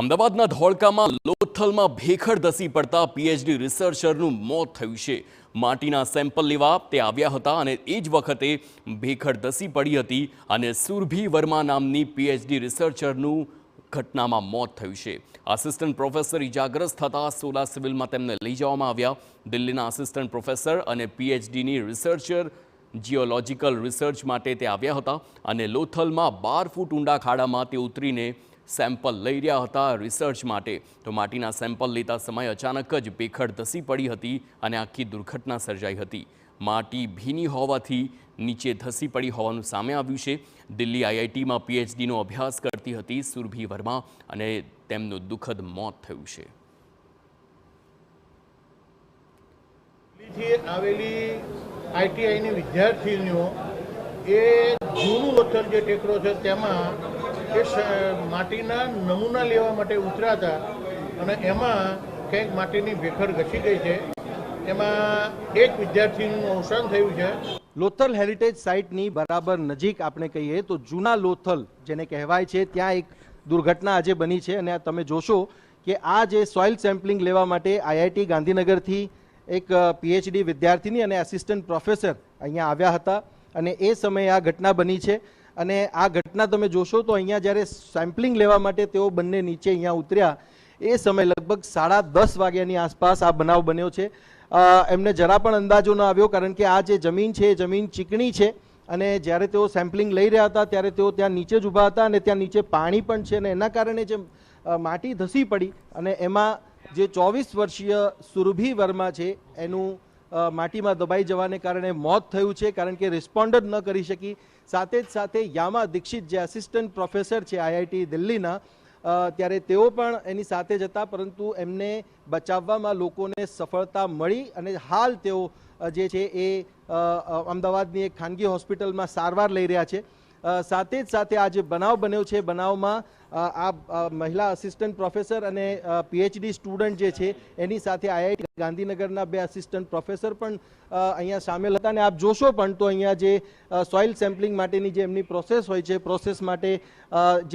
અમદાવાદના ધોળકામાં લોથલમાં ભેખડ ધસી પડતા પીએચડી રિસર્ચરનું મોત થયું છે। માટીના સેમ્પલ લેવા તે આવ્યા હતા અને એ જ વખતે ભેખડ ધસી પડી હતી અને સુરભી વર્મા નામની પીએચડી રિસર્ચરનું ઘટનામાં મોત થયું છે। આસિસ્ટન્ટ પ્રોફેસર ઇજાગ્રસ્ત થતા સોલા સિવિલમાં તેમને લઈ જવામાં આવ્યા। દિલ્હીના આસિસ્ટન્ટ પ્રોફેસર અને પીએચડીની રિસર્ચર જીઓલોજીકલ રિસર્ચ માટે તે આવ્યા હતા અને લોથલમાં 12 ફૂટ ઊંડા ખાડામાં તે ઉતરીને સેમ્પલ લઈ રહ્યા હતા રિસર્ચ માટે। તો માટીના સેમ્પલ લેતા સમયે અચાનક જ ભેખડ ધસી પડી હતી અને આખી દુર્ઘટના સર્જાઈ હતી। માટી ભીની હોવાથી નીચે ધસી પડી હોવાનું સામે આવ્યું છે। દિલ્હી આઈઆઈટીમાં પીએચડીનો અભ્યાસ કરતી હતી સુરભી વર્મા અને તેમનું દુઃખદ મોત થયું છે। આવેલી આઈટીઆઈની વિદ્યાર્થીનીઓ એ જૂનું લોથલ જે ટેકરો છે તેમાં એ માટીના નમૂના લેવા માટે ઉતર્યા હતા અને એમાં કંઈક માટીની ભેખડ ઘસી ગઈ છે। એમાં એક વિદ્યાર્થીનું અવસાન થયું છે। લોથલ હેરિટેજ સાઇટની બરાબર નજીક આપણે કહીએ તો જૂના લોથલ જેને કહેવાય છે ત્યાં એક દુર્ઘટના આજે બની છે અને તમે જોશો કે આ જે સોઇલ સેમ્પલિંગ લેવા માટે આઈઆઈટી ગાંધીનગરથી એક પીએચડી વિદ્યાર્થીની અને આસિસ્ટન્ટ પ્રોફેસર અહીંયા આવ્યા હતા અને એ સમયે આ ઘટના બની છે। અને આ ઘટના તમે જોશો તો અહીંયા જ્યારે સેમ્પલિંગ લેવા માટે તેઓ બંને નીચે અહીંયા ઉતર્યા એ સમય લગભગ 10:30 વાગ્યાની આસપાસ આ બનાવ બન્યો છે। એમને જરા પણ અંદાજો ન આવ્યો કારણ કે આ જે જમીન છે એ જમીન ચીકણી છે અને જ્યારે તેઓ સેમ્પલિંગ લઈ રહ્યા હતા ત્યારે તેઓ ત્યાં નીચે જ ઊભા હતા અને ત્યાં નીચે પાણી પણ છે અને એના કારણે જે માટી ધસી પડી અને એમાં જે 24 વર્ષીય સુરભી વર્મા છે એનું માટીમાં દબાઈ જવાને કારણે મોત થયું છે કારણ કે રિસ્પોન્ડ જ ન કરી શકી। સાથે જ સાથે યામા દીક્ષિત જે આસિસ્ટન્ટ પ્રોફેસર છે આઈઆઈટી દિલ્હીના ત્યારે તેઓ પણ એની સાથે જ હતા પરંતુ એમને બચાવવામાં લોકોને સફળતા મળી અને હાલ તેઓ જે છે એ અમદાવાદની એક ખાનગી હોસ્પિટલમાં સારવાર લઈ રહ્યા છે। સાથે જ સાથે આ જે બનાવ બન્યો છે બનાવમાં આ મહિલા આસિસ્ટન્ટ પ્રોફેસર અને પીએચડી સ્ટુડન્ટ જે છે એની સાથે આઈઆઈટી ગાંધીનગરના 2 આસિસ્ટન્ટ પ્રોફેસર પણ અહીંયા સામેલ હતા અને આપ જોશો પણ તો અહીંયા જે સોઇલ સેમ્પલિંગ માટેની જે એમની પ્રોસેસ હોય છે પ્રોસેસ માટે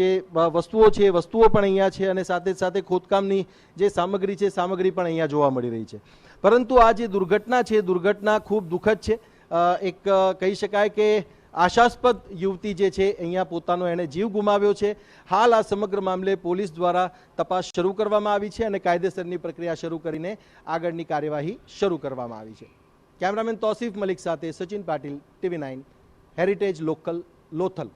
જે વસ્તુઓ છે એ વસ્તુઓ પણ અહીંયા છે અને સાથે જ સાથે ખોદકામની જે સામગ્રી છે સામગ્રી પણ અહીંયા જોવા મળી રહી છે। પરંતુ આ જે દુર્ઘટના છે દુર્ઘટના ખૂબ દુઃખદ છે। એક કહી શકાય કે આશાસ્પદ યુવતી જે છે અહીંયા પોતાનો એણે જીવ ગુમાવ્યો છે। હાલ આ સમગ્ર મામલે પોલીસ દ્વારા તપાસ શરૂ કરવામાં આવી છે અને કાયદેસરની પ્રક્રિયા શરૂ કરીને આગળની કાર્યવાહી શરૂ કરવામાં આવી છે। કેમેરામેન તૌસીફ મલિક સાથે Sachin Patil, TV9 heritage local Lothal.